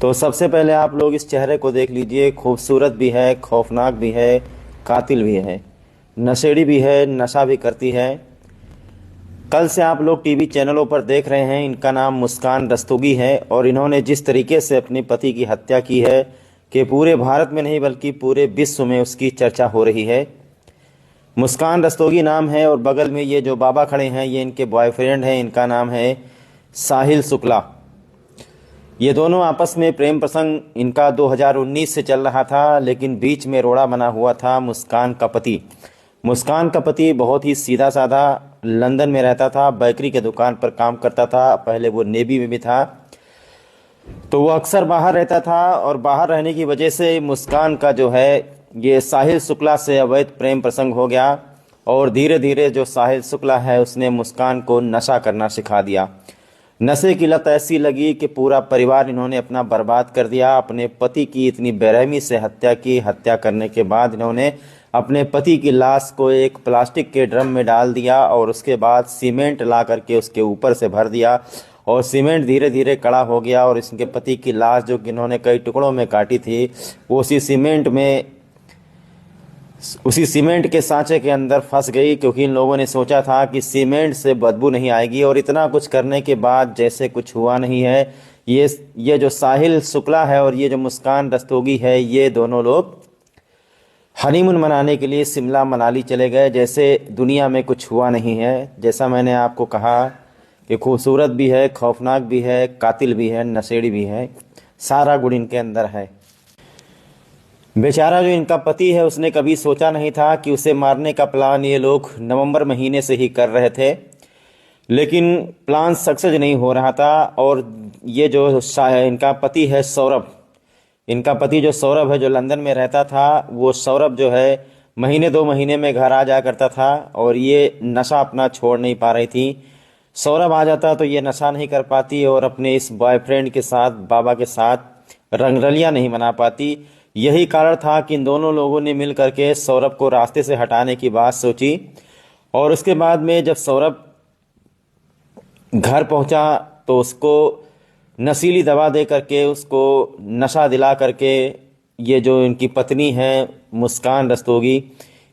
तो सबसे पहले आप लोग इस चेहरे को देख लीजिए। खूबसूरत भी है, खौफनाक भी है, कातिल भी है, नशेड़ी भी है, नशा भी करती है। कल से आप लोग टीवी चैनलों पर देख रहे हैं। इनका नाम मुस्कान रस्तोगी है और इन्होंने जिस तरीके से अपने पति की हत्या की है कि पूरे भारत में नहीं बल्कि पूरे विश्व में उसकी चर्चा हो रही है। मुस्कान रस्तोगी नाम है और बगल में ये जो बाबा खड़े हैं ये इनके बॉयफ्रेंड हैं। इनका नाम है साहिल शुक्ला। ये दोनों आपस में प्रेम प्रसंग इनका 2019 से चल रहा था, लेकिन बीच में रोड़ा बना हुआ था मुस्कान का पति। मुस्कान का पति बहुत ही सीधा साधा लंदन में रहता था, बेकरी के दुकान पर काम करता था। पहले वो नेवी में भी था, तो वो अक्सर बाहर रहता था और बाहर रहने की वजह से मुस्कान का जो है ये साहिल शुक्ला से अवैध प्रेम प्रसंग हो गया। और धीरे धीरे जो साहिल शुक्ला है उसने मुस्कान को नशा करना सिखा दिया। नशे की लत ऐसी लगी कि पूरा परिवार इन्होंने अपना बर्बाद कर दिया। अपने पति की इतनी बेरहमी से हत्या की। हत्या करने के बाद इन्होंने अपने पति की लाश को एक प्लास्टिक के ड्रम में डाल दिया और उसके बाद सीमेंट ला करके उसके ऊपर से भर दिया और सीमेंट धीरे धीरे कड़ा हो गया और इसके पति की लाश जो कि इन्होंने कई टुकड़ों में काटी थी वो उसी सीमेंट के सांचे के अंदर फंस गई, क्योंकि इन लोगों ने सोचा था कि सीमेंट से बदबू नहीं आएगी। और इतना कुछ करने के बाद जैसे कुछ हुआ नहीं है। ये जो साहिल शुक्ला है और ये जो मुस्कान रस्तोगी है, ये दोनों लोग हनीमून मनाने के लिए शिमला मनाली चले गए, जैसे दुनिया में कुछ हुआ नहीं है। जैसा मैंने आपको कहा कि खूबसूरत भी है, खौफनाक भी है, कातिल भी है, नशेड़ी भी है, सारा गुण इनके अंदर है। बेचारा जो इनका पति है उसने कभी सोचा नहीं था कि उसे मारने का प्लान ये लोग नवंबर महीने से ही कर रहे थे, लेकिन प्लान सक्सेस नहीं हो रहा था। और ये जो इनका पति है सौरभ, इनका पति जो सौरभ है जो लंदन में रहता था, वो सौरभ जो है महीने 2 महीने में घर आ जा करता था और ये नशा अपना छोड़ नहीं पा रही थी। सौरभ आ जाता तो ये नशा नहीं कर पाती और अपने इस बॉयफ्रेंड के साथ, बाबा के साथ रंगरलियां नहीं मना पाती। यही कारण था कि इन दोनों लोगों ने मिल करके सौरभ को रास्ते से हटाने की बात सोची। और उसके बाद में जब सौरभ घर पहुंचा तो उसको नशीली दवा दे करके, उसको नशा दिला करके ये जो इनकी पत्नी है मुस्कान रस्तोगी,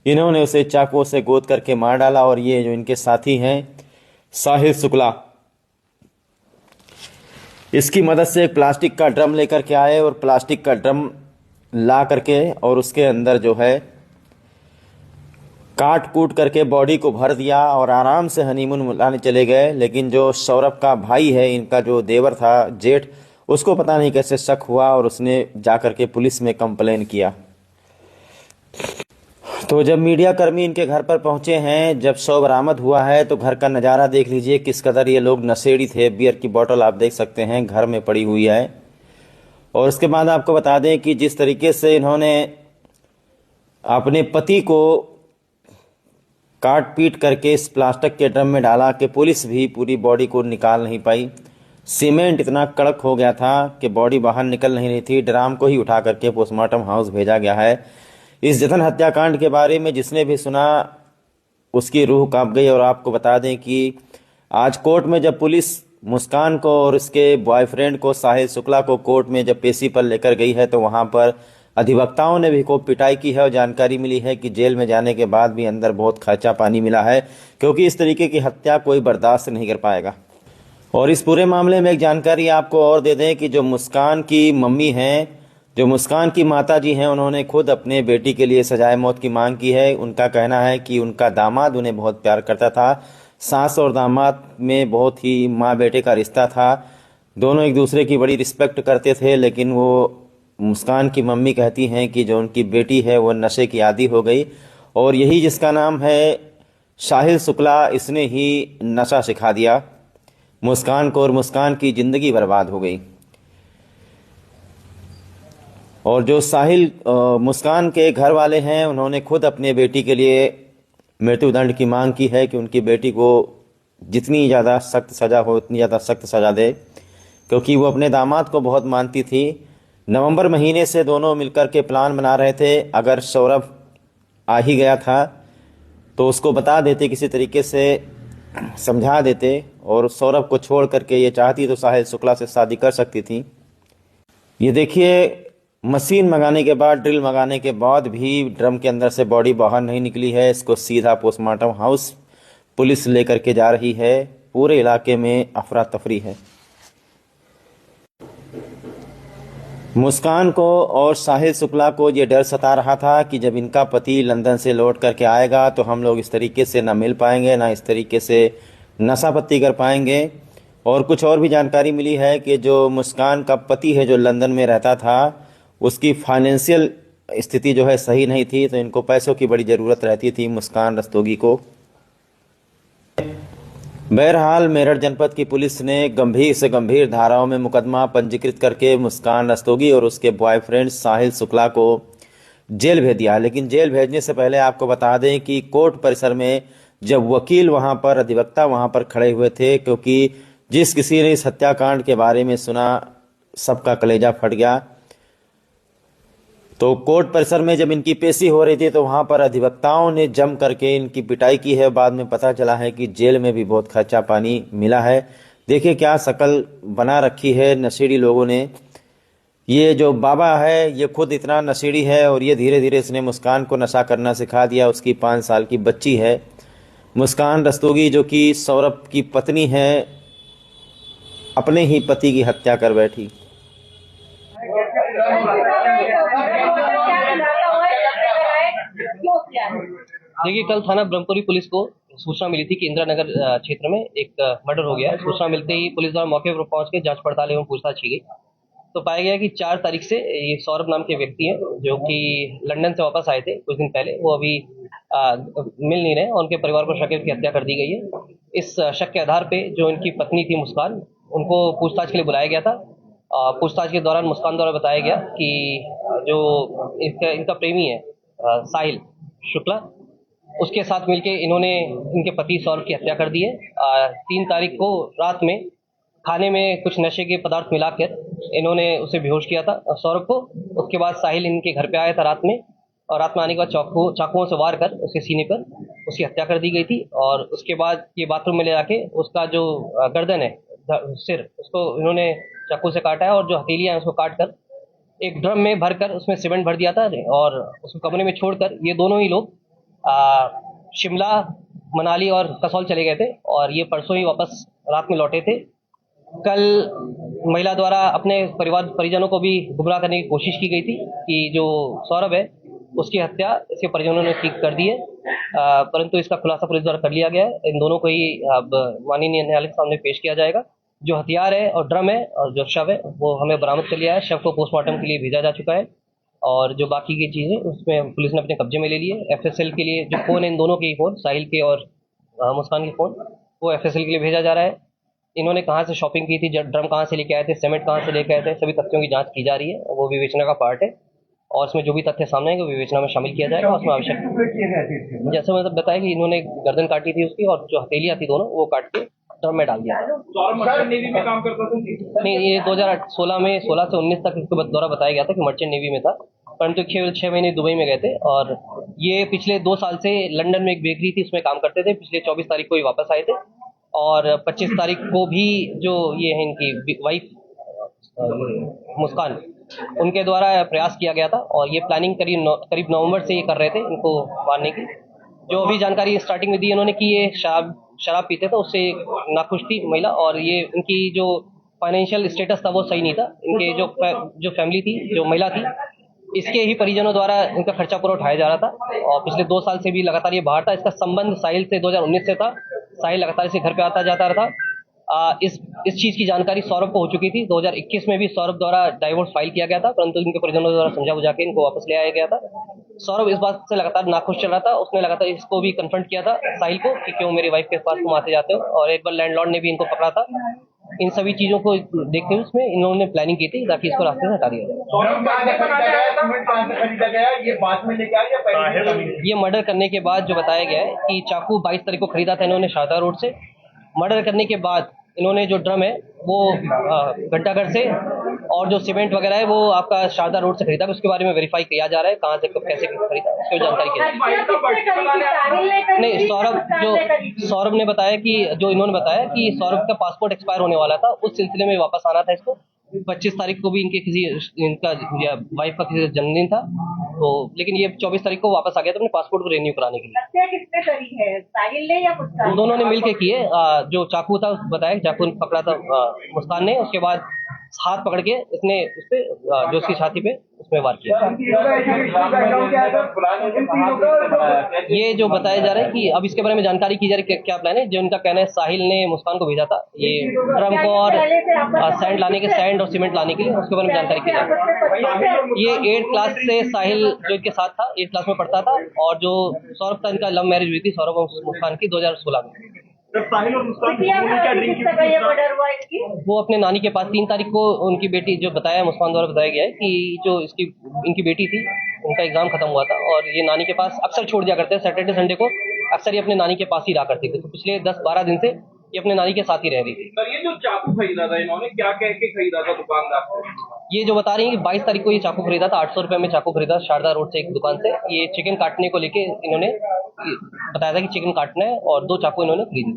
इन्होंने उसे चाकू से गोद करके मार डाला। और ये जो इनके साथी हैं साहिल शुक्ला, इसकी मदद से एक प्लास्टिक का ड्रम लेकर के आए और प्लास्टिक का ड्रम ला करके और उसके अंदर जो है काट कूट करके बॉडी को भर दिया और आराम से हनीमून मनाने चले गए। लेकिन जो सौरभ का भाई है, इनका जो देवर था, जेठ, उसको पता नहीं कैसे शक हुआ और उसने जाकर के पुलिस में कंप्लेन किया। तो जब मीडिया कर्मी इनके घर पर पहुंचे हैं, जब शव बरामद हुआ है, तो घर का नज़ारा देख लीजिए किस कदर ये लोग नशेड़ी थे। बियर की बोतल आप देख सकते हैं घर में पड़ी हुई है। और उसके बाद आपको बता दें कि जिस तरीके से इन्होंने अपने पति को काट पीट करके इस प्लास्टिक के ड्रम में डाला कि पुलिस भी पूरी बॉडी को निकाल नहीं पाई। सीमेंट इतना कड़क हो गया था कि बॉडी बाहर निकल नहीं रही थी। ड्राम को ही उठा करके पोस्टमार्टम हाउस भेजा गया है। इस जघन्य हत्याकांड के बारे में जिसने भी सुना उसकी रूह कांप गई। और आपको बता दें कि आज कोर्ट में जब पुलिस मुस्कान को और इसके बॉयफ्रेंड को, साहिल शुक्ला को, कोर्ट में जब पेशी पर लेकर गई है, तो वहां पर अधिवक्ताओं ने भी खूब पिटाई की है। और जानकारी मिली है कि जेल में जाने के बाद भी अंदर बहुत खर्चा पानी मिला है, क्योंकि इस तरीके की हत्या कोई बर्दाश्त नहीं कर पाएगा। और इस पूरे मामले में एक जानकारी आपको और दे दें कि जो मुस्कान की मम्मी हैं, जो मुस्कान की माता जी हैं, उन्होंने खुद अपने बेटी के लिए सजाए मौत की मांग की है। उनका कहना है कि उनका दामाद उन्हें बहुत प्यार करता था। सास और दामाद में बहुत ही माँ बेटे का रिश्ता था। दोनों एक दूसरे की बड़ी रिस्पेक्ट करते थे। लेकिन वो मुस्कान की मम्मी कहती हैं कि जो उनकी बेटी है वो नशे की आदी हो गई और यही जिसका नाम है साहिल शुक्ला, इसने ही नशा सिखा दिया मुस्कान को और मुस्कान की ज़िंदगी बर्बाद हो गई। और जो मुस्कान के घर वाले हैं, उन्होंने खुद अपने बेटी के लिए मृत्युदंड की मांग की है कि उनकी बेटी को जितनी ज़्यादा सख्त सज़ा हो उतनी ज़्यादा सख्त सज़ा दे, क्योंकि वो अपने दामाद को बहुत मानती थी। नवंबर महीने से दोनों मिलकर के प्लान बना रहे थे। अगर सौरभ आ ही गया था तो उसको बता देते, किसी तरीके से समझा देते और सौरभ को छोड़ करके ये चाहती तो साहिल शुक्ला से शादी कर सकती थी। ये देखिए, मशीन मंगाने के बाद, ड्रिल मंगाने के बाद भी ड्रम के अंदर से बॉडी बाहर नहीं निकली है। इसको सीधा पोस्टमार्टम हाउस पुलिस लेकर के जा रही है। पूरे इलाके में अफरा तफरी है। मुस्कान को और साहिल शुक्ला को ये डर सता रहा था कि जब इनका पति लंदन से लौट करके आएगा तो हम लोग इस तरीके से ना मिल पाएंगे, ना इस तरीके से नशा पत्ती कर पाएंगे। और कुछ और भी जानकारी मिली है कि जो मुस्कान का पति है जो लंदन में रहता था, उसकी फाइनेंशियल स्थिति जो है सही नहीं थी, तो इनको पैसों की बड़ी ज़रूरत रहती थी मुस्कान रस्तोगी को। बहरहाल मेरठ जनपद की पुलिस ने गंभीर से गंभीर धाराओं में मुकदमा पंजीकृत करके मुस्कान रस्तोगी और उसके बॉयफ्रेंड साहिल शुक्ला को जेल भेज दिया। लेकिन जेल भेजने से पहले आपको बता दें कि कोर्ट परिसर में जब वकील वहां पर, अधिवक्ता वहां पर खड़े हुए थे, क्योंकि जिस किसी ने इस हत्याकांड के बारे में सुना सबका कलेजा फट गया। तो कोर्ट परिसर में जब इनकी पेशी हो रही थी तो वहां पर अधिवक्ताओं ने जम करके इनकी पिटाई की है। बाद में पता चला है कि जेल में भी बहुत खर्चा पानी मिला है। देखिए क्या शक्ल बना रखी है नशेड़ी लोगों ने। ये जो बाबा है ये खुद इतना नशेड़ी है और ये धीरे धीरे इसने मुस्कान को नशा करना सिखा दिया। उसकी 5 साल की बच्ची है मुस्कान रस्तोगी, जो कि सौरभ की पत्नी है, अपने ही पति की हत्या कर बैठी। देखिए, कल थाना ब्रह्मपुरी पुलिस को सूचना मिली थी कि इंदिरा नगर क्षेत्र में एक मर्डर हो गया है। सूचना मिलते ही पुलिस द्वारा मौके पर पहुंच के जांच पड़ताल एवं पूछताछ की गई। तो पाया गया कि 4 तारीख से ये सौरभ नाम के व्यक्ति हैं जो कि लंदन से वापस आए थे कुछ दिन पहले। वो अभी मिल नहीं रहे और उनके परिवार को शक है कि हत्या कर दी गई है। इस शक के आधार पे जो इनकी पत्नी थी मुस्कान, उनको पूछताछ के लिए बुलाया गया था। पूछताछ के दौरान मुस्कान द्वारा बताया गया कि जो इनका प्रेमी है साहिल शुक्ला, उसके साथ मिलके इन्होंने इनके पति सौरभ की हत्या कर दी है। 3 तारीख को रात में खाने में कुछ नशे के पदार्थ मिलाकर इन्होंने उसे बेहोश किया था सौरभ को। उसके बाद साहिल इनके घर पे आया था रात में, और रात में आने के बाद चाकुओं से वार कर उसके सीने पर उसकी हत्या कर दी गई थी। और उसके बाद ये बाथरूम में ले जाके उसका जो गर्दन है, सिर, उसको इन्होंने चाकू से काटा है और जो हथेलियां हैं उसको काट कर एक ड्रम में भरकर उसमें सीमेंट भर दिया था और उसको कमरे में छोड़कर ये दोनों ही लोग शिमला, मनाली और कसौल चले गए थे और ये परसों ही वापस रात में लौटे थे। कल महिला द्वारा अपने परिजनों को भी गुमराह करने की कोशिश की गई थी कि जो सौरभ है उसकी हत्या इसके परिजनों ने ठीक कर दी है, परंतु इसका खुलासा पुलिस द्वारा कर लिया गया है। इन दोनों को ही अब माननीय न्यायालय के सामने पेश किया जाएगा। जो हथियार है और ड्रम है और जो शव है वो हमें बरामद कर लिया है। शव को पोस्टमार्टम के लिए भेजा जा चुका है और जो बाकी की चीज़ें उसमें पुलिस ने अपने कब्जे में ले ली है। एफएसएल के लिए जो फ़ोन है, इन दोनों के ही फ़ोन, साहिल के और मुस्कान के फ़ोन, वो एफएसएल के लिए भेजा जा रहा है। इन्होंने कहाँ से शॉपिंग की थी, ड्रम कहाँ से लेके आए थे, सीमेंट कहाँ से लेके आए थे, सभी तथ्यों की जांच की जा रही है। वो विवेचना का पार्ट है और इसमें जो भी तथ्य सामने आएंगे वो विवेचना में शामिल किया जाएगा। उसमें आवश्यक, जैसे मैंने बताया कि इन्होंने गर्दन काटी थी उसकी और जो हथेलियाँ थी दोनों वो काट के ड्रम में डाल दिया। मर्चेंट नेवी में काम करता था? नहीं, ये 2016 में 16 से 19 तक इसके द्वारा बताया गया था कि मर्चेंट नेवी में था, परंतु 6 महीने दुबई में गए थे और ये पिछले 2 साल से लंदन में एक बेकरी थी उसमें काम करते थे। पिछले 24 तारीख को ही वापस आए थे और 25 तारीख को भी जो ये है इनकी वाइफ मुस्कान, उनके द्वारा प्रयास किया गया था और ये प्लानिंग करीब नवंबर से ये कर रहे थे इनको मारने की। जो अभी जानकारी स्टार्टिंग में दी इन्होंने कि ये शराब पीते थे, उससे नाखुश थी महिला और ये इनकी जो फाइनेंशियल स्टेटस था वो सही नहीं था। इनके जो फैमिली थी, जो महिला थी, इसके ही परिजनों द्वारा इनका खर्चा पूरा उठाया जा रहा था और पिछले 2 साल से भी लगातार ये बाहर था। इसका संबंध साहिल से 2019 से था। साहिल लगातार इसे घर पे आता जाता रहा। इस चीज की जानकारी सौरभ को हो चुकी थी। 2021 में भी सौरभ द्वारा डाइवोर्स फाइल किया गया था, परंतु इनके परिजनों द्वारा समझा बुझा के इनको वापस ले आया गया था। सौरभ इस बात से लगातार नाखुश चल रहा था। उसने लगातार इसको भी कन्फ्रंट किया था साहिल को कि क्यों मेरी वाइफ के पास तुम आते जाते हो, और एक बार लैंडलॉर्ड ने भी इनको पकड़ा था। इन सभी चीजों को देखते हुए उसमें इन्होंने प्लानिंग की थी ताकि इसको रास्ते से हटा दिया जाए। ये मर्डर करने के बाद जो बताया गया है कि चाकू 22 तारीख को खरीदा था इन्होंने शारदा रोड से। मर्डर करने के बाद इन्होंने जो ड्रम है वो घंटाघर से और जो सीमेंट वगैरह है वो आपका शारदा रोड से खरीदा। उसके बारे में वेरीफाई किया जा रहा है कहाँ से कैसे खरीदा, उसकी जानकारी नहीं। सौरभ ने बताया कि जो इन्होंने बताया कि सौरभ का पासपोर्ट एक्सपायर होने वाला था, उस सिलसिले में वापस आना था इसको, 25 तारीख को भी इनका या वाइफ का किसी का जन्मदिन था, तो लेकिन ये 24 तारीख को वापस आ गया था अपने पासपोर्ट को रिन्यू कराने के लिए। हत्या किसने करी है, साहिल ने या मुस्कान? दोनों ने मिलके किए। जो चाकू था बताया, चाकू पकड़ा था मुस्कान ने, उसके बाद हाथ पकड़ के इसने उस पे जो उसकी छाती पे उसमें वार किया। ये जो बताया जा रहा है कि अब इसके बारे में जानकारी की जा रही है क्या प्लान है। जो उनका कहना है साहिल ने मुस्कान को भेजा था ये ड्रम को और सैंड लाने के, सैंड और सीमेंट लाने के लिए, उसके बारे में जानकारी की जा रही है। ये 8th क्लास से साहिल जो इनके साथ था 8th क्लास में पढ़ता था, और जो सौरभ था इनका लव मैरिज हुई थी सौरभ और मुस्कान की 2016 में। साहिल और मुस्कान दोनों क्या ड्रिंक की? वो अपने नानी के पास 3 तारीख को उनकी बेटी, जो बताया मुस्कान द्वारा बताया गया है कि जो इनकी बेटी थी, उनका एग्जाम खत्म हुआ था और ये नानी के पास अक्सर छोड़ दिया करते हैं। सैटरडे संडे को अक्सर ये अपने नानी के पास ही रहा करती थी, तो पिछले 10-12 दिन से ये अपने नानी के साथ ही रह रही थी। सर, ये जो चाकू खरीदा था इन्होंने क्या कह के खरीदा था दुकानदार से? ये जो बता रही है कि 22 तारीख को ये चाकू खरीदा था, 800 रुपए में चाकू खरीदा शारदा रोड से एक दुकान से। ये चिकन काटने को लेके इन्होंने बताया था कि चिकन काटना है, और 2 चाकू इन्होंने खरीदी।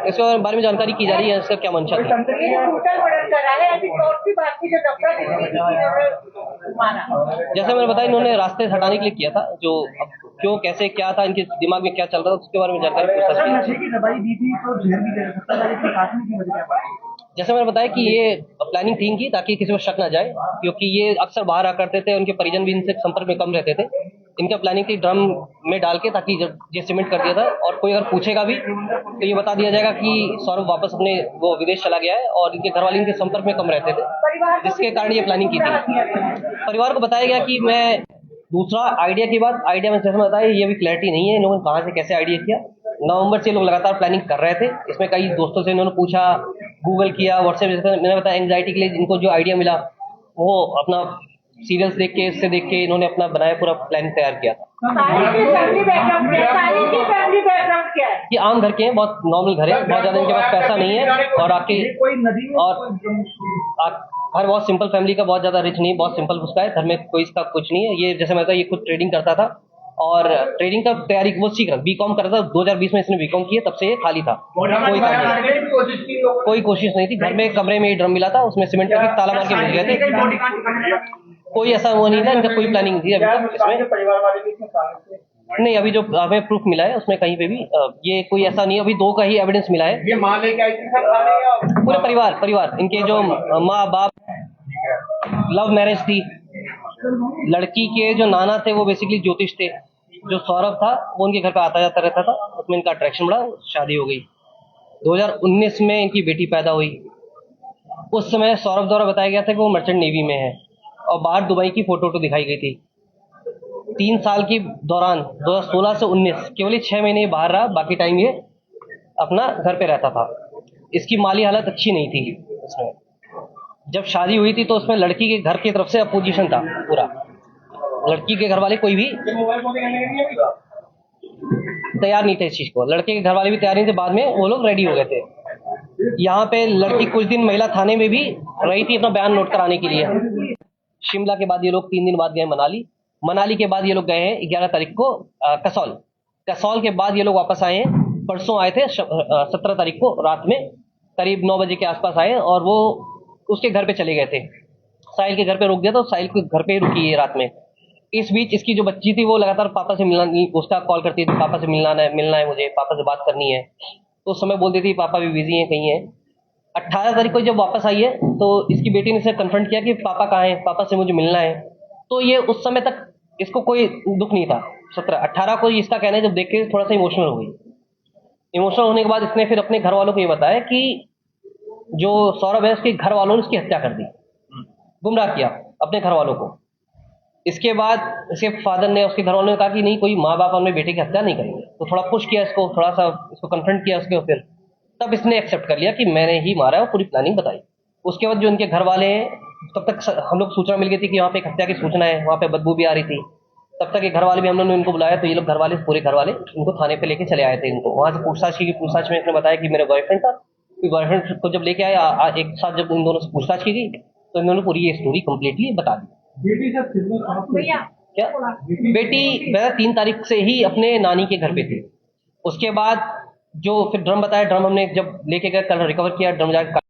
इसके बारे में जानकारी की जा रही है, इसका क्या मंशा था। जैसे मैंने बताया, इन्होंने रास्ते से हटाने के लिए किया था। जो अब क्यों, कैसे, क्या था, इनके दिमाग में क्या चल रहा था, उसके बारे में जानकारी पूछताछ की। जैसे मैंने बताया कि ये प्लानिंग थी इनकी, ताकि किसी को शक ना जाए, क्योंकि ये अक्सर बाहर आ करते थे, उनके परिजन भी इनसे संपर्क में कम रहते थे। इनका प्लानिंग थी ड्रम में डाल के, ताकि जब ये सीमेंट कर दिया था और कोई अगर पूछेगा भी तो ये बता दिया जाएगा कि सौरभ वापस अपने वो विदेश चला गया है, और इनके घर वाले इनके संपर्क में कम रहते थे, जिसके कारण ये प्लानिंग की थी। परिवार को बताया गया कि मैं दूसरा आइडिया की बात, आइडिया में जैसे बताया ये भी क्लैरिटी नहीं है इन लोगों ने कहाँ से कैसे आइडिया किया। नवंबर से लोग लगातार प्लानिंग कर रहे थे। इसमें कई दोस्तों से इन्होंने पूछा, गूगल किया, व्हाट्सएप, जैसे मैंने बताया एंग्जाइटी के लिए इनको जो आइडिया मिला वो अपना सीरियल्स देख के, इससे देख के इन्होंने अपना बनाया, पूरा प्लान तैयार किया था। ये आम घर के हैं, बहुत नॉर्मल घर है, बहुत ज्यादा इनके पास पैसा नहीं है, और घर बहुत सिंपल फैमिली का, बहुत ज्यादा रिच नहीं, बहुत सिंपल उसका है, घर में कोई इसका कुछ नहीं है। ये जैसे मैं बताया, ये खुद ट्रेडिंग करता था, और ट्रेडिंग का तैयारी वो सीख रहा, बीकॉम करता था। 2020 में इसने बीकॉम किया, तब से ये खाली था, कोई कोशिश नहीं थी। घर में कमरे में ड्रम मिला था, उसमें सीमेंट करके ताला मार के मिल गए थे। कोई ऐसा वो नहीं था, इनका कोई प्लानिंग थी अभी तक इसमें नहीं। अभी जो हमें प्रूफ मिला है उसमें कहीं पे भी ये कोई ऐसा नहीं है। अभी 2 का ही एविडेंस मिला है। ये माँ लेके आई थी सर खाने या? पूरे परिवार इनके जो माँ बाप, लव मैरिज थी। लड़की के जो नाना थे वो बेसिकली ज्योतिष थे। जो सौरभ था वो उनके घर पे आता जाता रहता था, उसमें इनका अट्रैक्शन बढ़ा, शादी हो गई। 2019 में इनकी बेटी पैदा हुई। उस समय सौरभ द्वारा बताया गया था कि वो मर्चेंट नेवी में है, और बाहर दुबई की फोटो दिखाई गई थी। 3 साल के दौरान 2016 से 19 केवल 6 महीने बाहर रहा, बाकी टाइम ये अपना घर पे रहता था। इसकी माली हालत अच्छी नहीं थी। इसमें जब शादी हुई थी तो उसमें लड़की के घर की तरफ से अपोजिशन था पूरा। लड़की के घर वाले कोई भी तैयार नहीं थे इस चीज को, लड़के के घर वाले भी तैयार नहीं थे। बाद में वो लोग रेडी हो गए थे। यहाँ पे लड़की कुछ दिन महिला थाने में भी रही थी अपना बयान नोट कराने के लिए। शिमला के बाद ये लोग 3 दिन बाद गए मनाली के बाद ये लोग गए हैं 11 तारीख को कसौल के बाद ये लोग वापस आए हैं। परसों आए थे 17 तारीख को रात में करीब 9 बजे के आसपास आए, और वो उसके घर पे चले गए थे। साहिल के घर पे रुक गया, तो साहिल के घर पे ही रुकी है रात में। इस बीच इसकी जो बच्ची थी वो लगातार पापा से मिलना, उसका कॉल करती थी, पापा से मिलना है मुझे, पापा से बात करनी है। तो उस समय बोलती थी पापा भी बिजी हैं, कहीं है। 18 तारीख को जब वापस आई है तो इसकी बेटी ने इसे कन्फ्रंट किया कि पापा कहाँ हैं, पापा से मुझे मिलना है। तो ये उस समय तक इसको कोई दुख नहीं था। 18 को इसका कहना है, जब देख के थोड़ा सा इमोशनल हो गई। इमोशनल होने के बाद इसने फिर अपने घर वालों को ये बताया कि जो सौरभ है उसके घर वालों ने उसकी हत्या कर दी, गुमराह किया अपने घर वालों को। इसके बाद इसके फादर ने, उसके घर वालों ने कहा कि नहीं, कोई माँ बाप अपने बेटे की हत्या नहीं करेंगे। तो थोड़ा पुश किया इसको, थोड़ा सा इसको कन्फ्रंट किया उसके, फिर तब इसने एक्सेप्ट कर लिया कि मैंने ही मारा है, और पूरी प्लानिंग बताई। उसके बाद जो उनके घर वाले हैं, तब तक हम लोग सूचना मिल गई थी कि वहाँ पे एक हत्या की सूचना है, वहाँ पे बदबू भी आ रही थी। तब तक ये घर वाले भी हम लोगों ने इनको बुलाया, तो ये लोग घर वाले, पूरे घर वाले इनको थाने पे लेके चले आए थे। इनको वहाँ से पूछताछ में इसने बताया कि मेरा बॉयफ्रेंड था। बॉयफ्रेंड को जब लेके आया एक साथ, जब इन दोनों से पूछताछ की गई तो इन्होंने पूरी ये स्टोरी कंप्लीटली बता दी। क्या बेटी 3 तारीख से ही अपने नानी के घर पे थी। उसके बाद जो फिर ड्रम बताया, ड्रम हमने जब लेके गए, कल रिकवर किया ड्रम जाकर